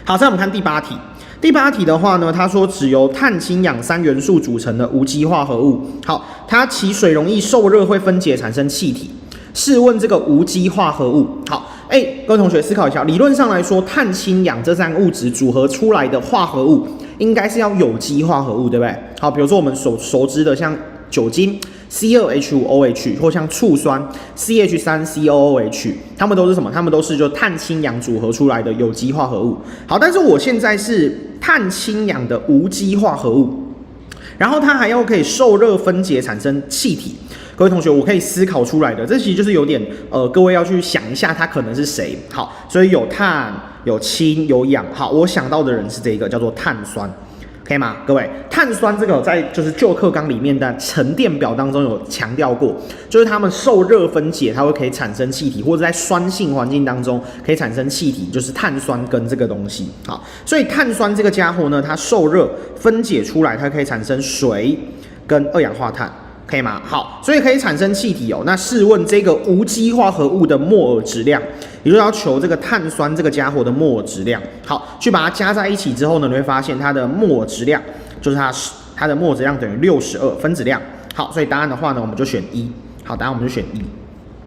好，再我们看第8题。第8题的话呢，他说只由碳、氢、氧3元素组成的无机化合物，好，它其水容易受热会分解产生气体。试问这个无机化合物，好，各位同学思考一下，理论上来说，碳、氢、氧这3个物质组合出来的化合物，应该是要有机化合物，对不对？好，比如说我们熟知的像酒精 C2H5OH 或像醋酸 CH3COOH， 它们都是什么？它们都是就碳、氢、氧组合出来的有机化合物。好，但是我现在是碳、氢、氧的无机化合物，然后它还要可以受热分解产生气体。各位同学，我可以思考出来的，这其实就是有点各位要去想一下，它可能是谁。好，所以有碳、有氢、有氧。好，我想到的人是这个，叫做碳酸。可以吗？各位，碳酸这个在就是旧课纲里面的沉淀表当中有强调过，就是它们受热分解，它会可以产生气体，或者在酸性环境当中可以产生气体，就是碳酸根这个东西。好，所以碳酸这个家伙呢，它受热分解出来，它可以产生水跟2氧化碳。可以吗？好，所以可以产生气体哦。那试问这个无机化合物的摩尔质量，也就是要求这个碳酸这个家伙的摩尔质量。好，去把它加在一起之后呢，你会发现它的摩尔质量就是它的摩尔质量等于62分子量。好，所以答案的话呢，我们就选1。好，答案我们就选1。